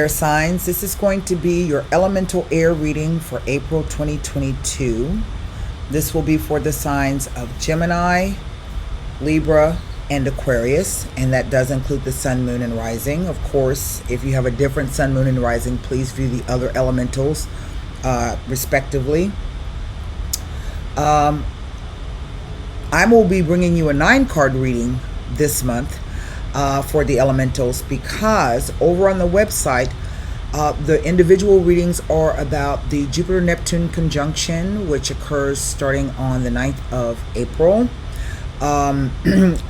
air signs. This is going to be your elemental air reading for April 2022. This will be for the signs of Gemini, Libra, and Aquarius, and that does include the sun, moon, and rising. Of course, if you have a different sun, moon, and rising, please view the other elementals respectively. I will be bringing you a 9-card reading this month for the elementals, because over on the website the individual readings are about the Jupiter-Neptune conjunction, which occurs starting on the 9th of April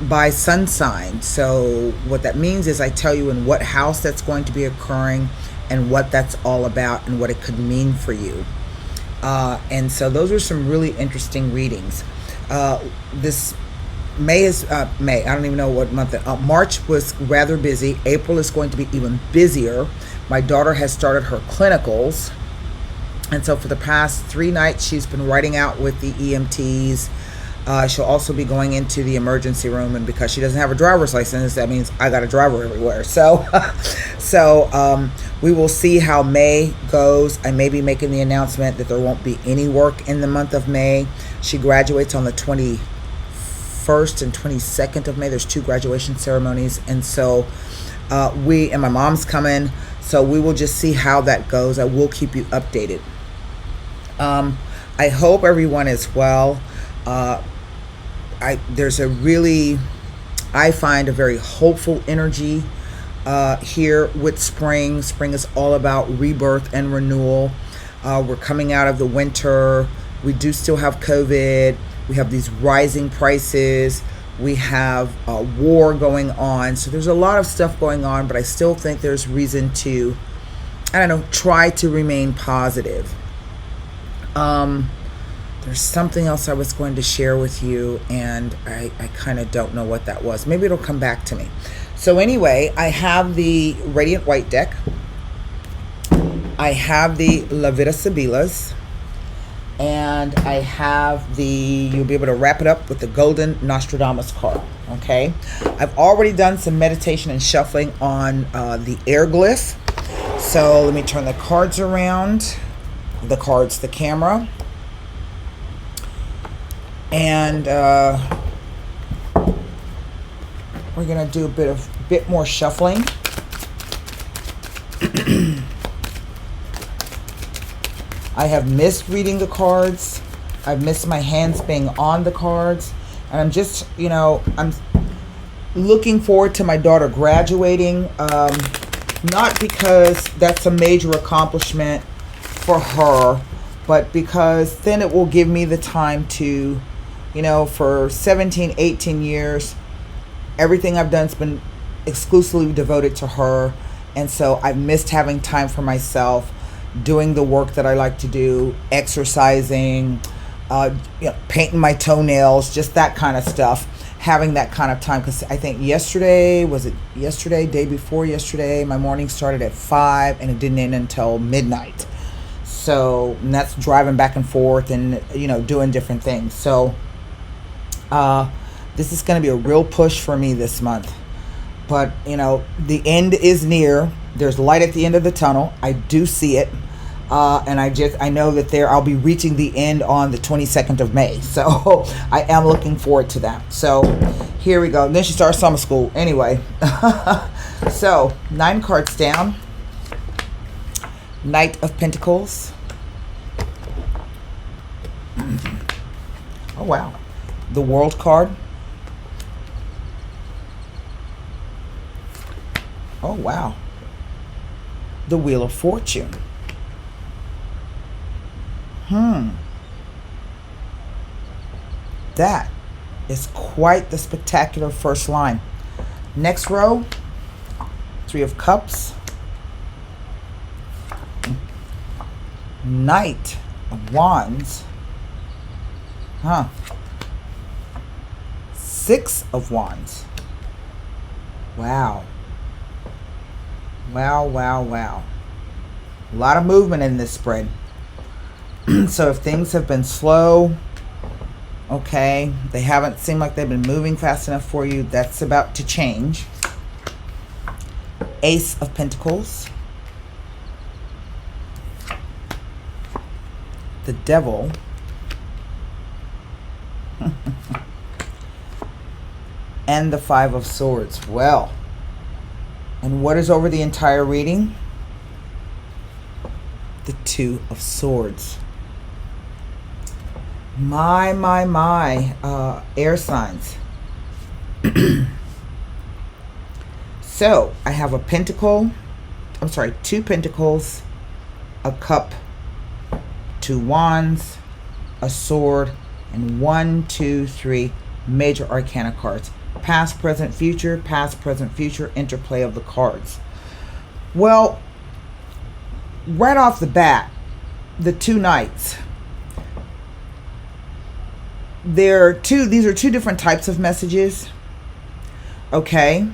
by sun sign. So what that means is I tell you in what house that's going to be occurring and what that's all about and what it could mean for you. And so those are some really interesting readings. This May is May. I don't even know what month. March was rather busy. April is going to be even busier. My daughter has started her clinicals, and so for the past 3 nights she's been writing out with the EMTs. She'll also be going into the emergency room, and because she doesn't have a driver's license, that means I got to drive her everywhere. So, we will see how May goes. I may be making the announcement that there won't be any work in the month of May. She graduates on the 21st and 22nd of May. There's 2 graduation ceremonies, and so and my mom's coming, so we will just see how that goes. I will keep you updated. I hope everyone is well. There's a really, I find a very hopeful energy here with spring. Spring is all about rebirth and renewal. We're coming out of the winter. We do still have COVID. We have these rising prices. We have a war going on. So there's a lot of stuff going on, but I still think there's reason to, try to remain positive. There's something else I was going to share with you, and I kind of don't know what that was. Maybe it'll come back to me. So anyway, I have the Radiant White deck. I have the La Vida Sibilas. And I have you'll be able to wrap it up with the Golden Nostradamus card. Okay. I've already done some meditation and shuffling on the air glyph. So let me turn the cards around. The camera. And we're gonna do a bit more shuffling. I have missed reading the cards. I've missed my hands being on the cards, and I'm just, I'm looking forward to my daughter graduating. Not because that's a major accomplishment for her, but because then it will give me the time to, for 17, 18 years, everything I've done's been exclusively devoted to her. And so I've missed having time for myself, doing the work that I like to do, exercising, painting my toenails, just that kind of stuff. Having that kind of time, because I think day before yesterday, my morning started at 5 and it didn't end until midnight. So, and that's driving back and forth and, doing different things. So, this is going to be a real push for me this month. But, the end is near. There's light at the end of the tunnel. I do see it. And I know that I'll be reaching the end on the 22nd of May. So I am looking forward to that. So here we go. And then she starts summer school. Anyway. So 9 cards down. Knight of Pentacles. Oh, wow. The World card. Oh, wow. The Wheel of Fortune. That is quite the spectacular first line. Next row, 3 of Cups. Knight of Wands. 6 of Wands. Wow. Wow. A lot of movement in this spread. So if things have been slow, okay, they haven't seemed like they've been moving fast enough for you, that's about to change. Ace of Pentacles. the Devil, and the Five of Swords. Well, and what is over the entire reading? The Two of Swords. My, air signs. So, I have a pentacle, two pentacles, a cup, 2 wands, a sword, and 1, 2, 3 major arcana cards. Past, present, future, interplay of the cards. Well, right off the bat, the 2 knights. These are two different types of messages. Okay.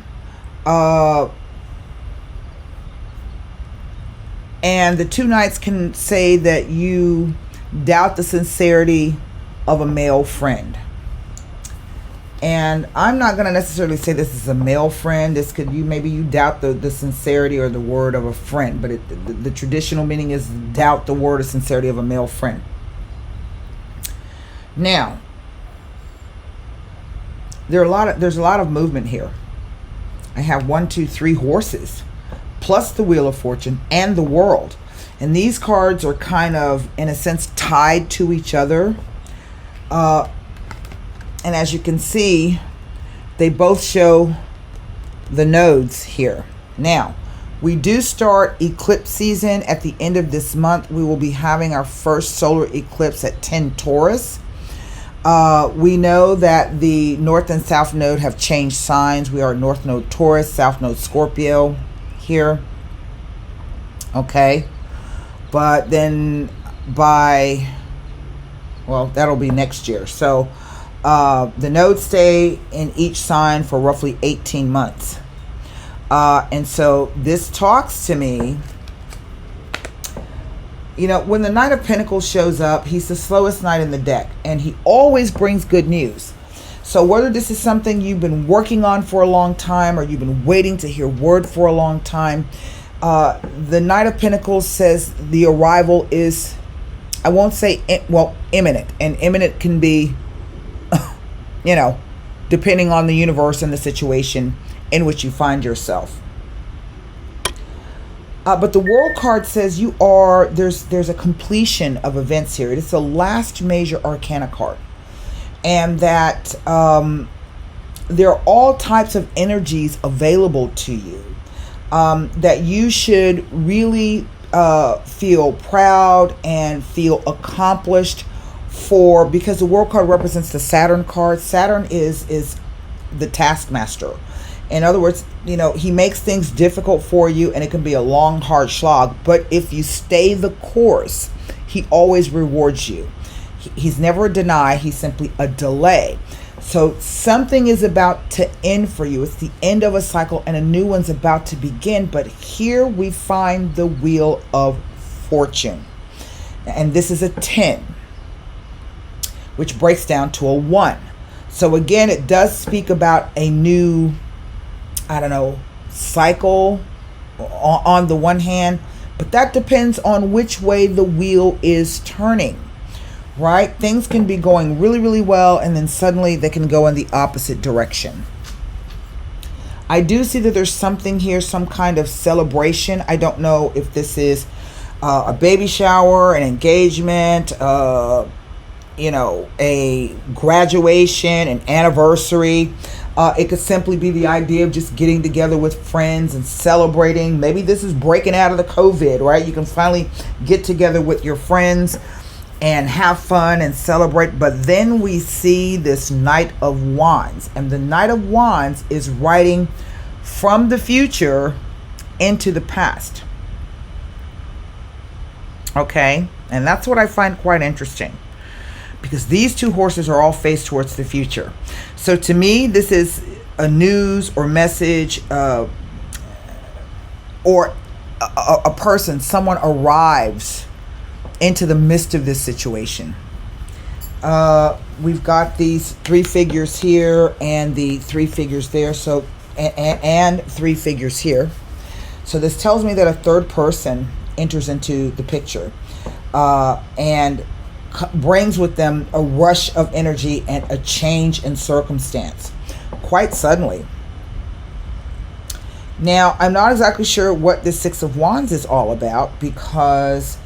And the 2 knights can say that you doubt the sincerity of a male friend. And I'm not going to necessarily say this is a male friend. This could, maybe you doubt the sincerity or the word of a friend, but the traditional meaning is doubt the word or sincerity of a male friend. Now, there's a lot of movement here. I have 1, 2, 3 horses, plus the Wheel of Fortune and the World. And these cards are kind of, in a sense, tied to each other. And as you can see, they both show the nodes here. Now, we do start eclipse season at the end of this month. We will be having our first solar eclipse at 10 Taurus. We know that the North and South Node have changed signs. We are North Node Taurus, South Node Scorpio here. Okay. But then that'll be next year. So the nodes stay in each sign for roughly 18 months. And so this talks to me. You know, when the Knight of Pentacles shows up, he's the slowest knight in the deck, and he always brings good news. So whether this is something you've been working on for a long time or you've been waiting to hear word for a long time, the Knight of Pentacles says the arrival is, I won't say, imminent. And imminent can be, depending on the universe and the situation in which you find yourself. But the World card says there's a completion of events here. It's the last major arcana card. And that there are all types of energies available to you that you should really feel proud and feel accomplished for, because the World card represents the Saturn card. Saturn is the taskmaster. In other words, he makes things difficult for you, and it can be a long, hard slog. But if you stay the course, he always rewards you. He's never a deny. He's simply a delay. So something is about to end for you. It's the end of a cycle, and a new one's about to begin. But here we find the Wheel of Fortune. And this is a 10, which breaks down to a 1. So again, it does speak about a new, cycle on the one hand, but that depends on which way the wheel is turning, right? Things can be going really, really well, and then suddenly they can go in the opposite direction. I do see that there's something here, some kind of celebration. I don't know if this is a baby shower, an engagement, a graduation, an anniversary. It could simply be the idea of just getting together with friends and celebrating. Maybe this is breaking out of the COVID, right? You can finally get together with your friends and have fun and celebrate. But then we see this Knight of Wands. And the Knight of Wands is writing from the future into the past. Okay? And that's what I find quite interesting, because these two horses are all faced towards the future. So to me, this is a news or message, or a person, someone arrives into the midst of this situation. We've got these 3 figures here and the 3 figures there, so and 3 figures here. So this tells me that a third person enters into the picture. And brings with them a rush of energy and a change in circumstance quite suddenly. Now, I'm not exactly sure what the Six of Wands is all about, because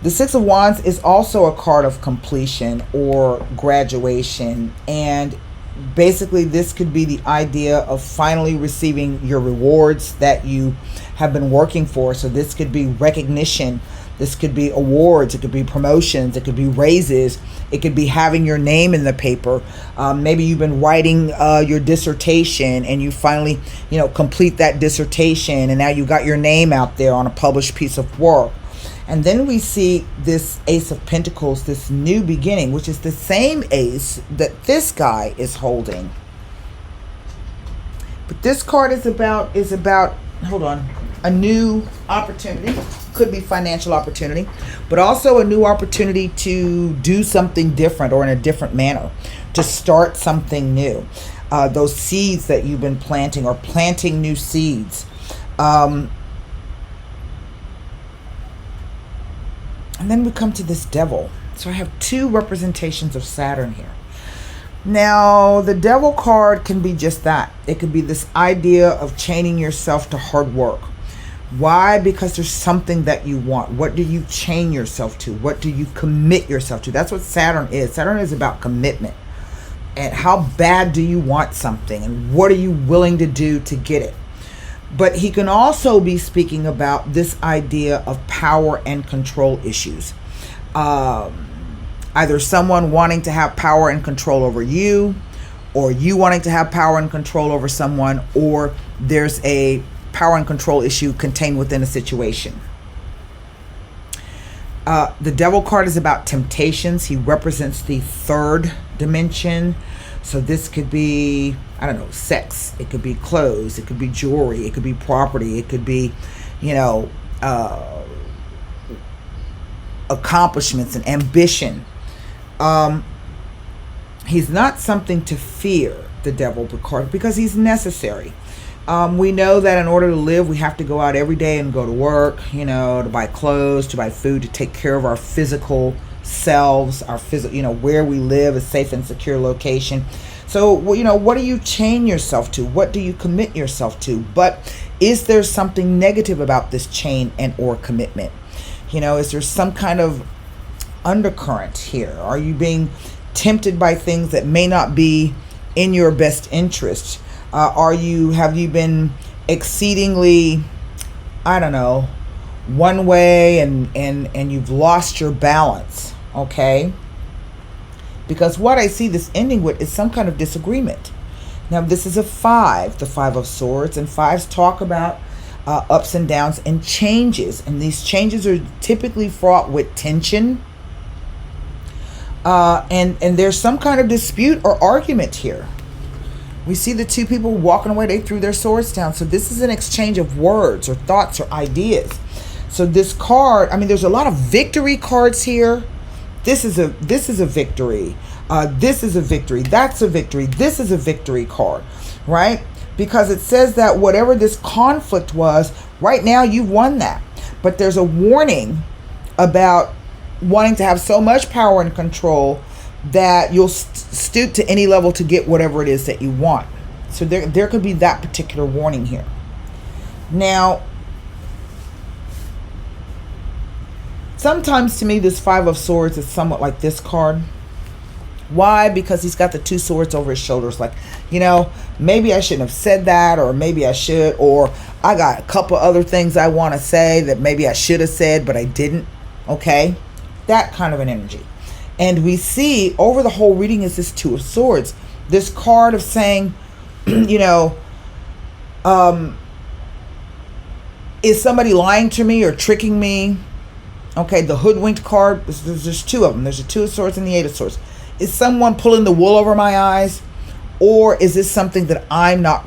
the Six of Wands is also a card of completion or graduation. And basically, this could be the idea of finally receiving your rewards that you have been working for. So this could be recognition. This could be awards. It could be promotions. It could be raises. It could be having your name in the paper. Maybe you've been writing your dissertation, and you finally, complete that dissertation, and now you got your name out there on a published piece of work. And then we see this Ace of Pentacles, this new beginning, which is the same ace that this guy is holding. But this card is about hold on, a new opportunity. Could be financial opportunity, but also a new opportunity to do something different or in a different manner, to start something new. Those seeds that you've been planting, or planting new seeds. And then we come to this Devil. So I have two representations of Saturn here. Now, the Devil card can be just that. It could be this idea of chaining yourself to hard work. Why? Because there's something that you want. What do you chain yourself to? What do you commit yourself to? That's what Saturn is. Saturn is about commitment. And how bad do you want something? And what are you willing to do to get it? But he can also be speaking about this idea of power and control issues. Either someone wanting to have power and control over you, or you wanting to have power and control over someone, or there's a power and control issue contained within a situation. The Devil card is about temptations. He represents the third dimension. So this could be, sex. It could be clothes. It could be jewelry. It could be property. It could be, accomplishments and ambition. He's not something to fear, the Devil card, because he's necessary. We know that in order to live, we have to go out every day and go to work, to buy clothes, to buy food, to take care of our physical selves, our physical, where we live, a safe and secure location. So, what do you chain yourself to? What do you commit yourself to? But is there something negative about this chain and or commitment? Is there some kind of undercurrent here? Are you being tempted by things that may not be in your best interest? Have you been exceedingly, one way and you've lost your balance, okay? Because what I see this ending with is some kind of disagreement. Now, this is a 5, the 5 of Swords, and 5s talk about ups and downs and changes. And these changes are typically fraught with tension. And there's some kind of dispute or argument here. We see the two people walking away. They threw their swords down. So this is an exchange of words or thoughts or ideas. So this card, there's a lot of victory cards here. This is a victory. This is a victory. That's a victory. This is a victory card, right? Because it says that whatever this conflict was, right now you've won that. But there's a warning about wanting to have so much power and control that you'll stoop to any level to get whatever it is that you want. So there could be that particular warning here. Now, sometimes to me this 5 of Swords is somewhat like this card. Why? Because he's got the 2 swords over his shoulders. Like, maybe I shouldn't have said that, or maybe I should, or I got a couple other things I want to say that maybe I should have said, but I didn't. Okay? That kind of an energy. And we see over the whole reading is this 2 of Swords. This card of saying, is somebody lying to me or tricking me? Okay, the hoodwinked card, there's 2 of them. There's the 2 of Swords and the 8 of Swords. Is someone pulling the wool over my eyes? Or is this something that I'm not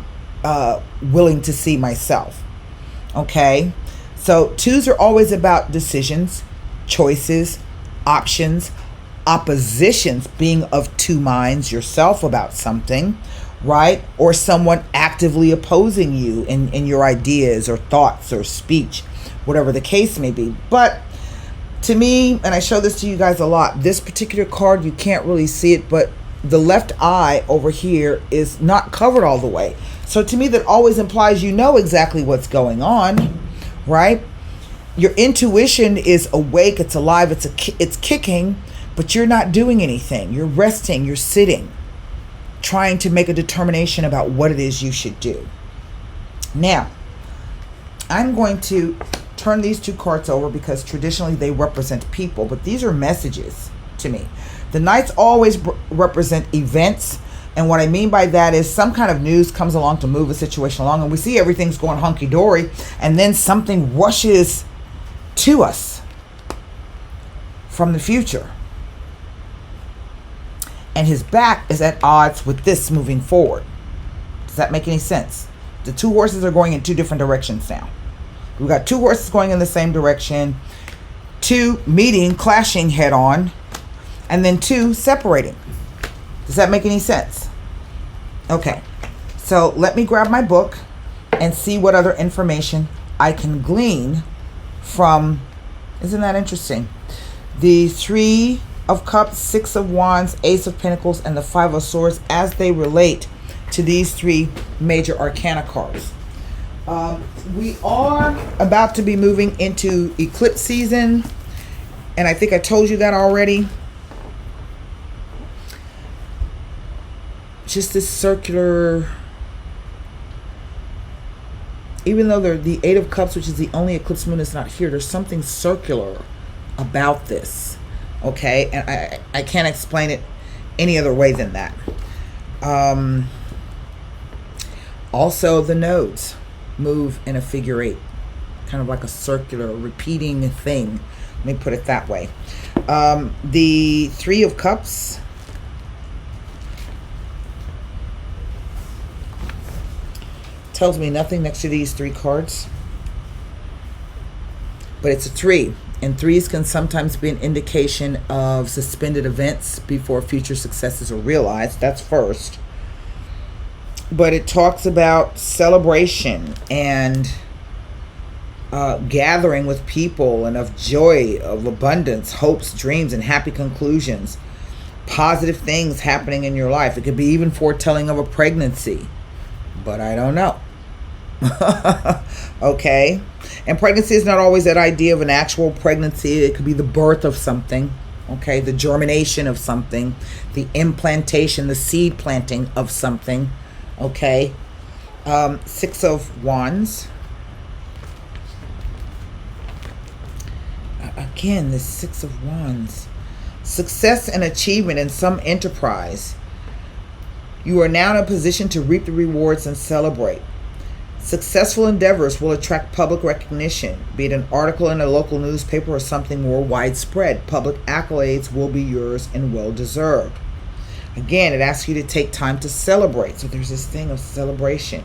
willing to see myself? Okay, so 2s are always about decisions, choices, options, oppositions, being of 2 minds yourself about something, right? Or someone actively opposing you in your ideas or thoughts or speech, whatever the case may be. But To me, and I show this to you guys a lot, this particular card, you can't really see it, but the left eye over here is not covered all the way. So to me, that always implies you know exactly what's going on, right? Your intuition is awake, it's alive, it's kicking, but you're not doing anything. You're resting, you're sitting, trying to make a determination about what it is you should do. Now, I'm going to turn these two cards over because traditionally they represent people, but these are messages to me. The Knights always represent events, and what I mean by that is some kind of news comes along to move a situation along, and we see everything's going hunky-dory, and then something rushes to us from the future. And his back is at odds with this moving forward. Does that make any sense? The two horses are going in two different directions now. We've got two horses going in the same direction, two meeting, clashing head on, and then two separating. Does that make any sense? Okay, so let me grab my book and see what other information I can glean from, isn't that interesting? The Three of Cups, Six of Wands, Ace of Pentacles, and the Five of Swords as they relate to these three major arcana cards. We are about to be moving into eclipse season, and I think I told you that already. Just this circular, even though the Eight of Cups, which is the only eclipse moon, is not here, there's something circular about this, okay? And I can't explain it any other way than that. Also, the nodes move in a figure eight, kind of like a circular repeating thing. Let me put it that way. The Three of Cups tells me nothing next to these three cards, but it's a three, and threes can sometimes be an indication of suspended events before future successes are realized. That's first. But it talks about celebration and gathering with people, and of joy, of abundance, hopes, dreams, and happy conclusions. Positive things happening in your life. It could be even foretelling of a pregnancy, but I don't know. Okay, and pregnancy is not always that idea of an actual pregnancy. It could be the birth of something, okay, the germination of something, the implantation, the seed planting of something. Okay, Six of Wands. Again, the Six of Wands. Success and achievement in some enterprise. You are now in a position to reap the rewards and celebrate. Successful endeavors will attract public recognition, be it an article in a local newspaper or something more widespread. Public accolades will be yours and well deserved. Again, it asks you to take time to celebrate. So there's this thing of celebration.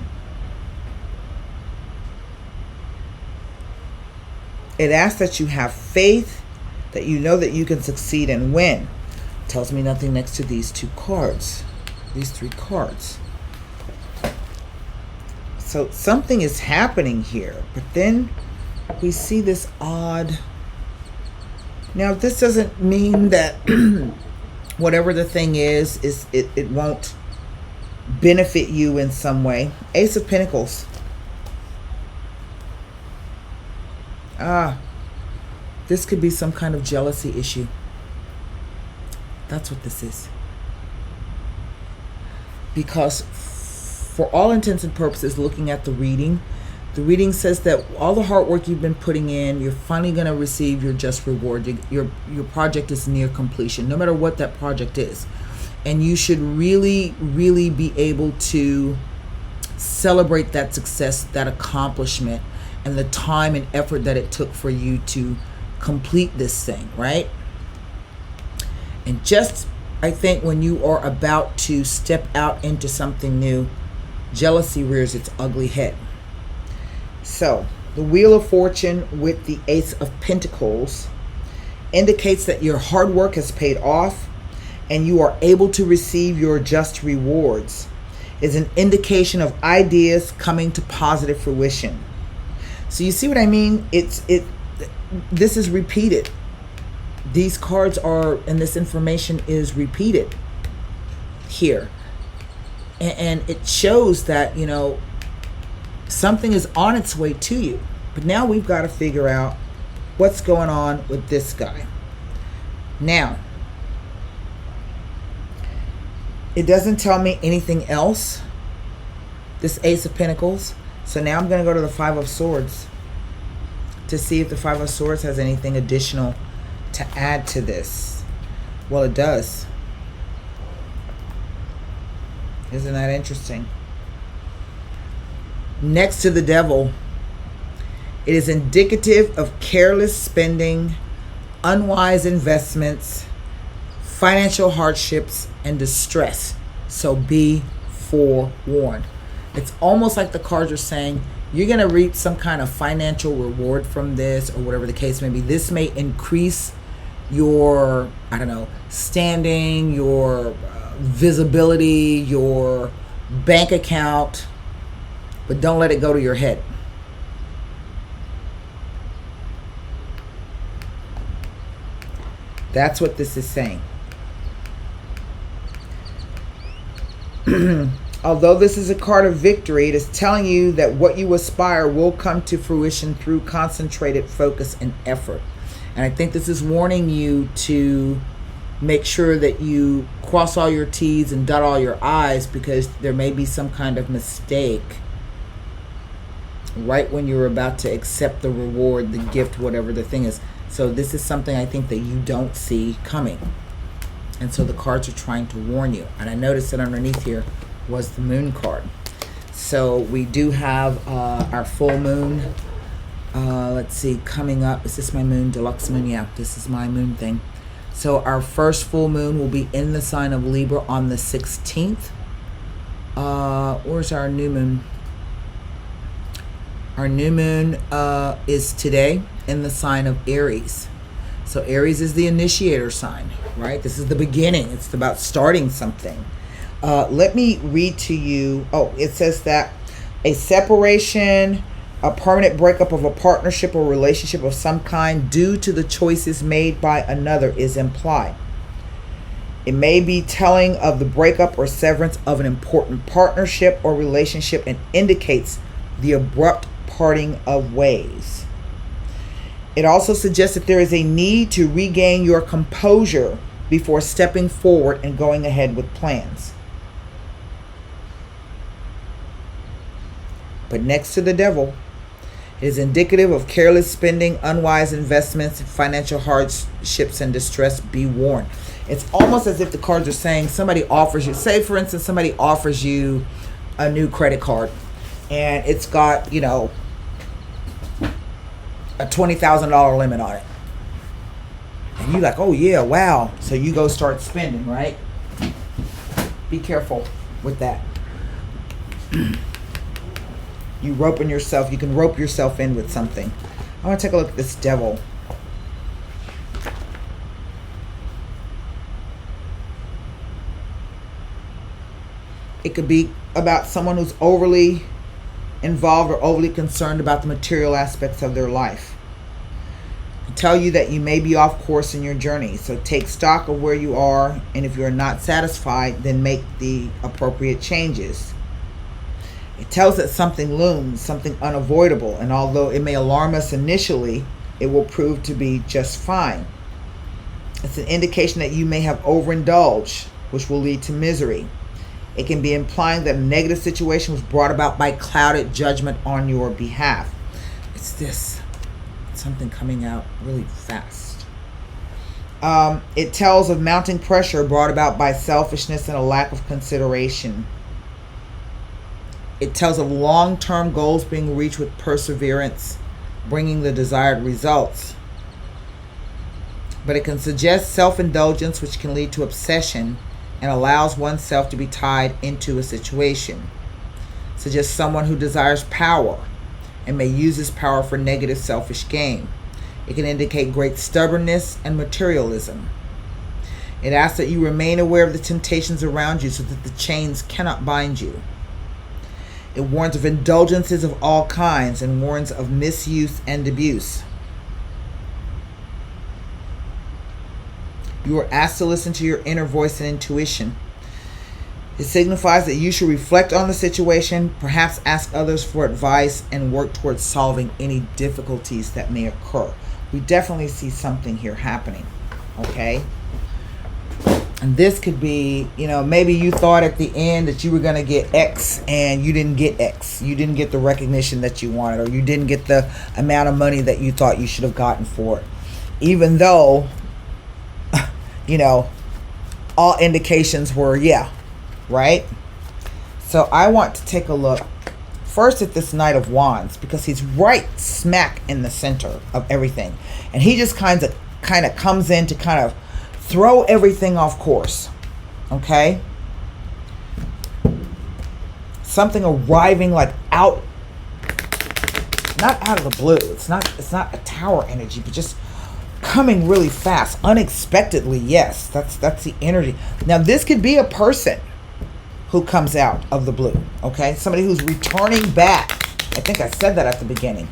It asks that you have faith, that you know that you can succeed and win. It tells me nothing next to these two cards, these three cards. So something is happening here, but then we see this odd. Now, this doesn't mean that whatever the thing is it won't benefit you in some way. Ace of Pentacles. This could be some kind of jealousy issue. That's what this is. Because for all intents and purposes, looking at the reading says that all the hard work you've been putting in, you're finally going to receive your just reward. Your project is near completion, no matter what that project is. And you should really, really be able to celebrate that success, that accomplishment, and the time and effort that it took for you to complete this thing, right? And just, I think, when you are about to step out into something new, jealousy rears its ugly head. So, the Wheel of Fortune with the Ace of Pentacles indicates that your hard work has paid off and you are able to receive your just rewards. Is an indication of ideas coming to positive fruition. So you see what I mean? This is repeated. these cards are, and this information is repeated here. And it shows that, you know, something is on its way to you. But now we've got to figure out what's going on with this guy. Now, it doesn't tell me anything else, this Ace of Pentacles. So now I'm going to go to the Five of Swords to see if the Five of Swords has anything additional to add to this. Well, it does. Isn't that interesting? Next to the Devil, it is indicative of careless spending, unwise investments, financial hardships, and distress. So be forewarned. It's almost like the cards are saying you're going to reap some kind of financial reward from this, or whatever the case may be. This may increase your, I don't know, standing, your visibility, your bank account, but don't let it go to your head. That's what this is saying. Although this is a card of victory, it is telling you that what you aspire will come to fruition through concentrated focus and effort. And I think this is warning you to make sure that you cross all your T's and dot all your I's, because there may be some kind of mistake right when you're about to accept the reward, the gift, whatever the thing is. So this is something I think that you don't see coming. And so the cards are trying to warn you. And I noticed that underneath here was the Moon card. So we do have our full moon. Let's see, coming up. Is this my moon? Deluxe moon? Yeah, this is my moon thing. So our first full moon will be in the sign of Libra on the 16th. Where's our new moon? Our new moon is today in the sign of Aries. So Aries is the initiator sign, right? This is the beginning. It's about starting something. Let me read to you. Oh, it says that a separation, a permanent breakup of a partnership or relationship of some kind due to the choices made by another is implied. It may be telling of the breakup or severance of an important partnership or relationship, and indicates the abrupt parting of ways. It also suggests that there is a need to regain your composure before stepping forward and going ahead with plans. But next to the Devil, it is indicative of careless spending, unwise investments, financial hardships, and distress. Be warned. It's almost as if the cards are saying somebody offers you, say for instance, somebody offers you a new credit card, and it's got, you know, a $20,000 limit on it. And you're like, oh yeah, wow. So you go start spending, right? Be careful with that. You roping yourself, you can rope yourself in with something. I want to take a look at this Devil. It could be about someone who's overly involved or overly concerned about the material aspects of their life. I tell you that you may be off course in your journey, so take stock of where you are, and if you're not satisfied, then make the appropriate changes. It tells that something looms, something unavoidable, and although it may alarm us initially, it will prove to be just fine. It's an indication that you may have overindulged, which will lead to misery. It can be implying that a negative situation was brought about by clouded judgment on your behalf. It's this. It's something coming out really fast. It tells of mounting pressure brought about by selfishness and a lack of consideration. It tells of long-term goals being reached with perseverance, bringing the desired results. But it can suggest self-indulgence, which can lead to obsession, and allows oneself to be tied into a situation. Suggests someone who desires power and may use this power for negative selfish gain. It can indicate great stubbornness and materialism. It asks that you remain aware of the temptations around you so that the chains cannot bind you. It warns of indulgences of all kinds and warns of misuse and abuse. You are asked to listen to your inner voice and intuition. It signifies that you should reflect on the situation, perhaps ask others for advice, and work towards solving any difficulties that may occur. We definitely see something here happening, okay? And this could be, maybe you thought at the end that you were going to get X and you didn't get X. You didn't get the recognition that you wanted, or you didn't get the amount of money that you thought you should have gotten for it. Even though, all indications were, yeah. Right? So I want to take a look first at this Knight of Wands, because he's right smack in the center of everything. And he just kind of comes in to kind of throw everything off course. Okay? Something arriving like not out of the blue. It's not a tower energy, but just coming really fast, unexpectedly. Yes, that's the energy. Now this could be a person who comes out of the blue, okay? Somebody who's returning back. I think I said that at the beginning.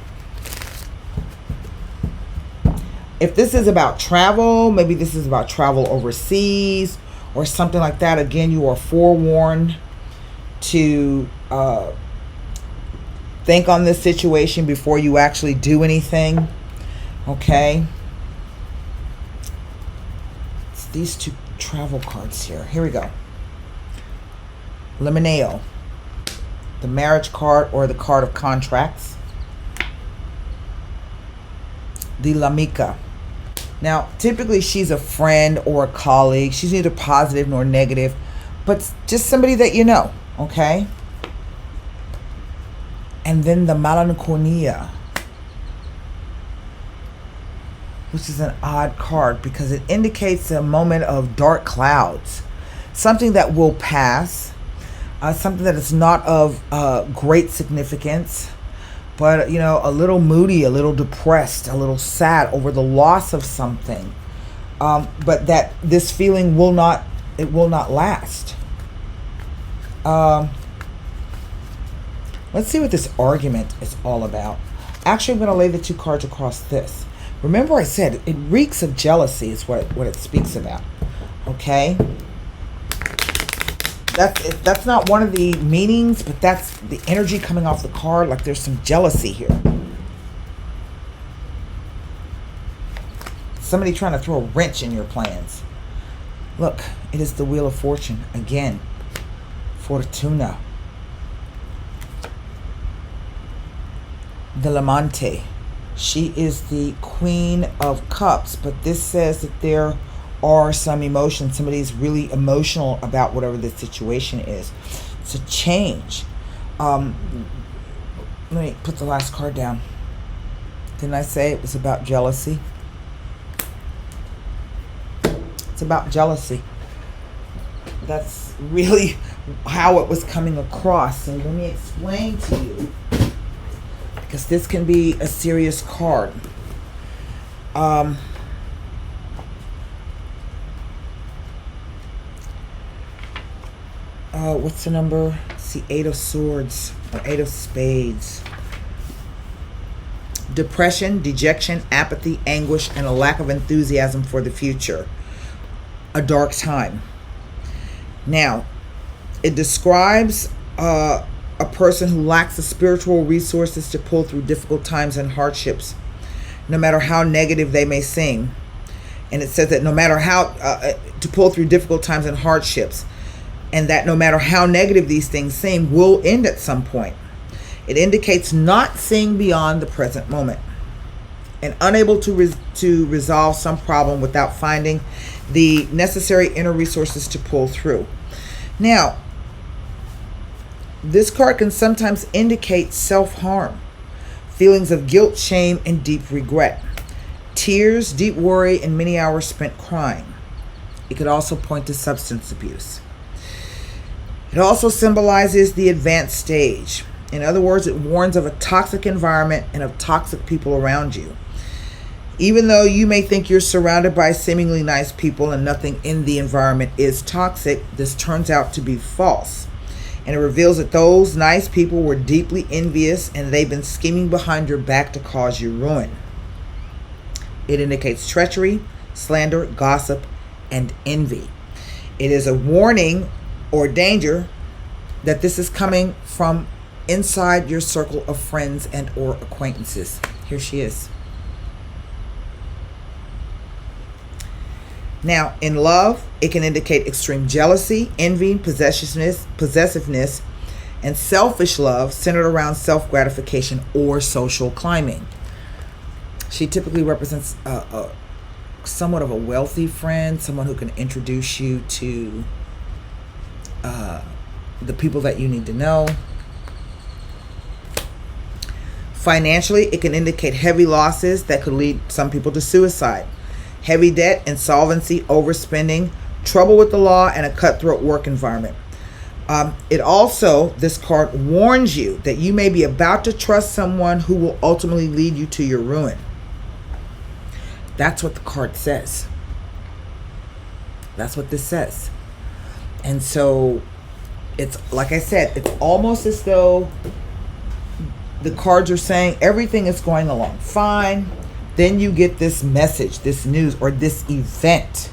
If this is about travel, maybe this is about travel overseas or something like that, again, you are forewarned to think on this situation before you actually do anything, okay? It's these two travel cards here. Here we go. Limineo, the marriage card or the card of contracts. The Lamika. Now, typically she's a friend or a colleague. She's neither positive nor negative, but just somebody that you know, okay? And then the Melancholia, which is an odd card because it indicates a moment of dark clouds. Something that will pass. Something that is not of great significance, but a little moody, a little depressed, a little sad over the loss of something. But that this feeling will not last. Let's see what this argument is all about. Actually, I'm going to lay the two cards across this. Remember I said it reeks of jealousy is what it speaks about. Okay? That's not one of the meanings, but that's the energy coming off the card. Like there's some jealousy here. Somebody trying to throw a wrench in your plans. Look, it is the Wheel of Fortune again. Fortuna. The Lamante. She is the Queen of Cups, but this says that there are some emotions. Somebody's really emotional about whatever the situation is. It's a change. Let me put the last card down. Didn't I say it was about jealousy? It's about jealousy. That's really how it was coming across. And let me explain to you, because this can be a serious card. What's the number? It's the 8 of Swords or 8 of Spades. Depression, dejection, apathy, anguish, and a lack of enthusiasm for the future. A dark time. Now, it describes a person who lacks the spiritual resources to pull through difficult times and hardships, no matter how negative they may seem. And it says that no matter how, to pull through difficult times and hardships, and that no matter how negative these things seem, will end at some point. It indicates not seeing beyond the present moment and unable to resolve some problem without finding the necessary inner resources to pull through. Now, this card can sometimes indicate self-harm, feelings of guilt, shame, and deep regret, tears, deep worry, and many hours spent crying. It could also point to substance abuse. It also symbolizes the advanced stage. In other words, it warns of a toxic environment and of toxic people around you. Even though you may think you're surrounded by seemingly nice people and nothing in the environment is toxic, this turns out to be false. And it reveals that those nice people were deeply envious and they've been scheming behind your back to cause you ruin. It indicates treachery, slander, gossip, and envy. It is a warning or danger that this is coming from inside your circle of friends and or acquaintances. Here she is. Now, in love, it can indicate extreme jealousy, envy, possessiveness, and selfish love centered around self-gratification or social climbing. She typically represents somewhat of a wealthy friend, someone who can introduce you to the people that you need to know. Financially, it can indicate heavy losses that could lead some people to suicide. Heavy debt, insolvency, overspending, trouble with the law, and a cutthroat work environment. It also, this card warns you that you may be about to trust someone who will ultimately lead you to your ruin. That's what the card says. That's what this says. And so, it's like I said, it's almost as though the cards are saying everything is going along fine. Then you get this message, this news, or this event.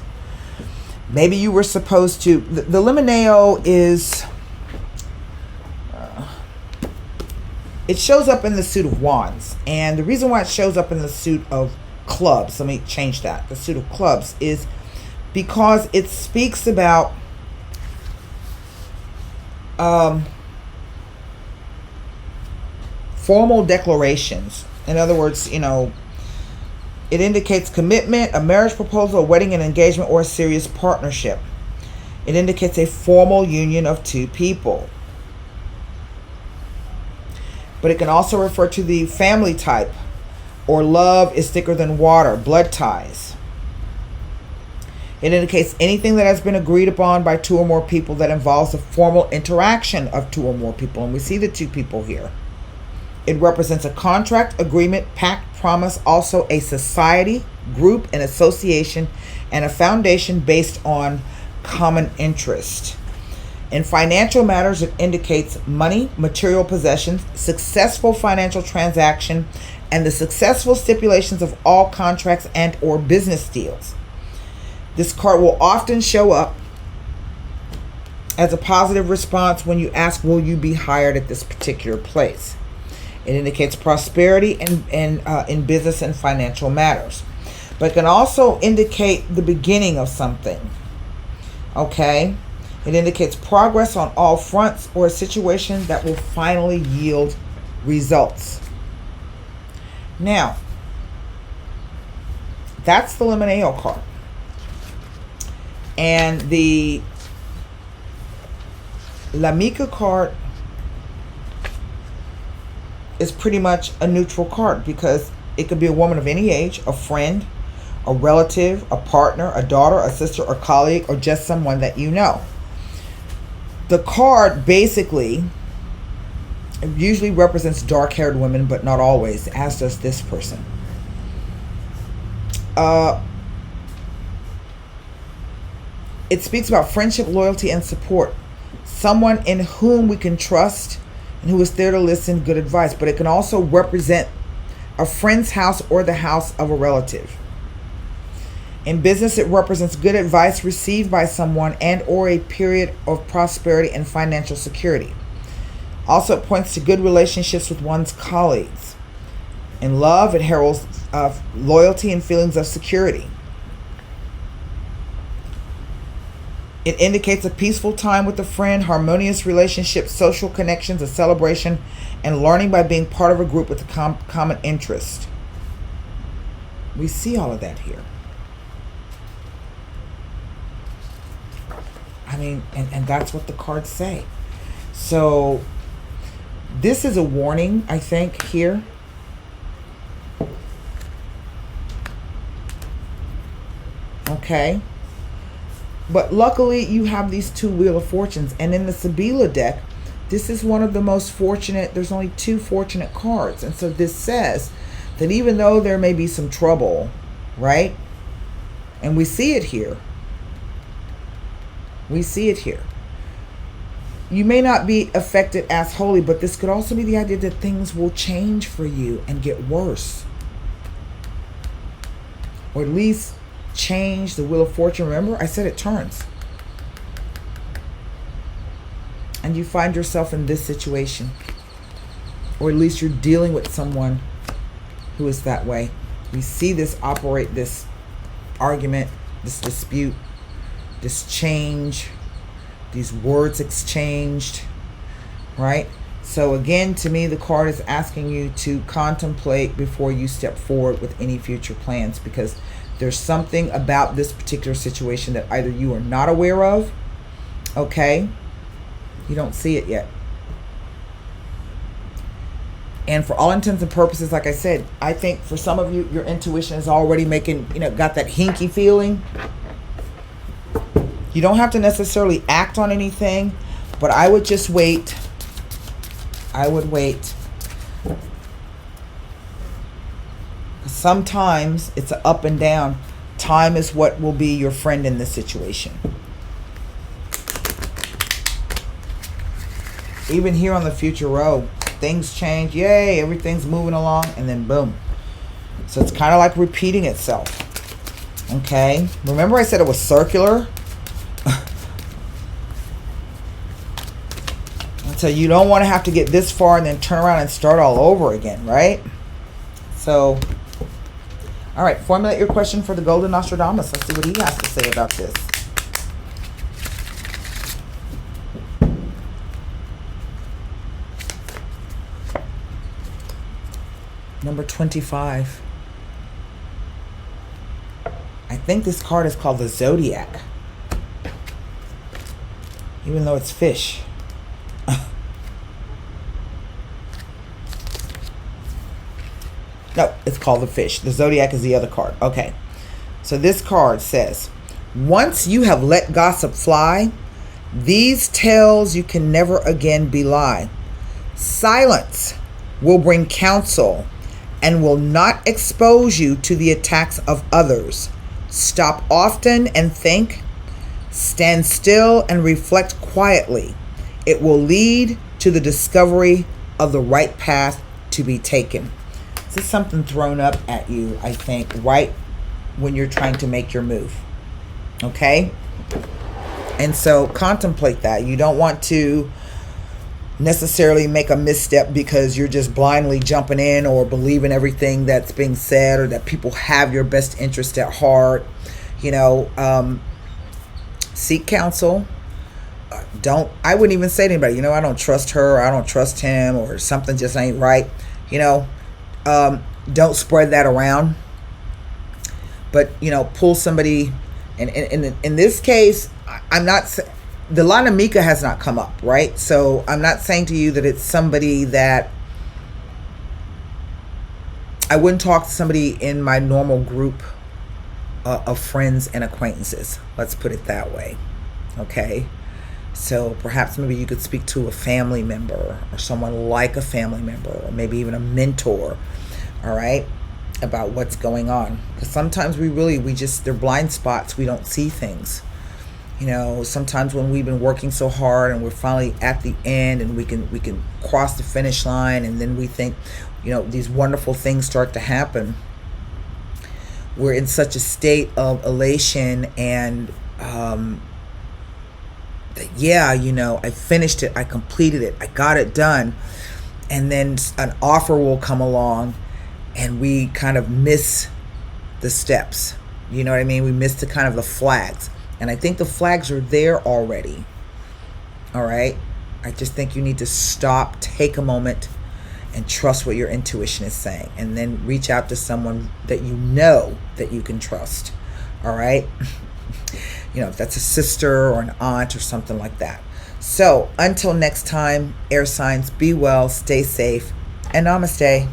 Maybe you were supposed to... The Limoneo is... it shows up in the suit of wands. And the reason why it shows up in the suit of clubs, let me change that. The suit of clubs is because it speaks about... formal declarations. In other words, you know... it indicates commitment, a marriage proposal, a wedding, an engagement, or a serious partnership. It indicates a formal union of two people. But it can also refer to the family type, or love is thicker than water, blood ties. It indicates anything that has been agreed upon by two or more people that involves a formal interaction of two or more people. And we see the two people here. It represents a contract, agreement, pact, promise, also a society, group, an association, and a foundation based on common interest. In financial matters, it indicates money, material possessions, successful financial transaction, and the successful stipulations of all contracts and or business deals. This card will often show up as a positive response when you ask, will you be hired at this particular place? It indicates prosperity in business and financial matters. But it can also indicate the beginning of something. Okay? It indicates progress on all fronts or a situation that will finally yield results. Now, that's the Limoneo card. And the L'Amica card is pretty much a neutral card because it could be a woman of any age, a friend, a relative, a partner, a daughter, a sister, or colleague, or just someone that you know. The card basically usually represents dark-haired women, but not always, as does this person. It speaks about friendship, loyalty, and support. Someone in whom we can trust and who is there to listen, good advice. But it can also represent a friend's house or the house of a relative. In business, it represents good advice received by someone and or a period of prosperity and financial security. Also, it points to good relationships with one's colleagues. In love, it heralds loyalty and feelings of security. It indicates a peaceful time with a friend, harmonious relationships, social connections, a celebration, and learning by being part of a group with a common interest. We see all of that here. I mean, and that's what the cards say. So, this is a warning, I think, here. Okay. But luckily, you have these two Wheel of Fortunes. And in the Sibila deck, this is one of the most fortunate. There's only two fortunate cards. And so this says that even though there may be some trouble, right? And we see it here. We see it here. You may not be affected as wholly, but this could also be the idea that things will change for you and get worse. Or at least change, the Wheel of Fortune. Remember, I said it turns. And you find yourself in this situation. Or at least you're dealing with someone who is that way. We see this operate, this argument, this dispute, this change, these words exchanged, right? So again, to me, the card is asking you to contemplate before you step forward with any future plans, because there's something about this particular situation that either you are not aware of, okay? You don't see it yet. And for all intents and purposes, like I said, I think for some of you, your intuition is already making, got that hinky feeling. You don't have to necessarily act on anything, but I would just wait. I would wait. Sometimes it's an up and down. Time is what will be your friend in this situation. Even here on the future row, things change. Yay, everything's moving along, and then boom. So it's kind of like repeating itself. Okay? Remember I said it was circular? So you don't want to have to get this far and then turn around and start all over again, right? So, all right, formulate your question for the Golden Nostradamus. Let's see what he has to say about this. Number 25. I think this card is called the Zodiac, even though it's fish. No, it's called the fish. The Zodiac is the other card. Okay. So this card says, once you have let gossip fly, these tales you can never again belie. Silence will bring counsel and will not expose you to the attacks of others. Stop often and think. Stand still and reflect quietly. It will lead to the discovery of the right path to be taken. This is something thrown up at you, I think, right when you're trying to make your move. Okay? And so contemplate that. You don't want to necessarily make a misstep because you're just blindly jumping in or believing everything that's being said, or that people have your best interest at heart. Seek counsel. I wouldn't even say to anybody, I don't trust her, I don't trust him, or something just ain't right. Don't spread that around. But, pull somebody. And in this case, I'm not, the line of Mika has not come up, right? So I'm not saying to you that it's somebody that, I wouldn't talk to somebody in my normal group of friends and acquaintances. Let's put it that way. Okay? So perhaps maybe you could speak to a family member, or someone like a family member, or maybe even a mentor, all right, about what's going on. Because sometimes they're blind spots. We don't see things. Sometimes when we've been working so hard and we're finally at the end and we can cross the finish line, and then we think, these wonderful things start to happen. We're in such a state of elation and I finished it, I completed it, I got it done, and then an offer will come along and we kind of miss the steps. You know what I mean? We miss the flags, and I think the flags are there already. All right, I just think you need to stop, take a moment, and trust what your intuition is saying, and then reach out to someone that that you can trust. All right. If that's a sister or an aunt or something like that. So until next time, air signs, be well, stay safe, and namaste.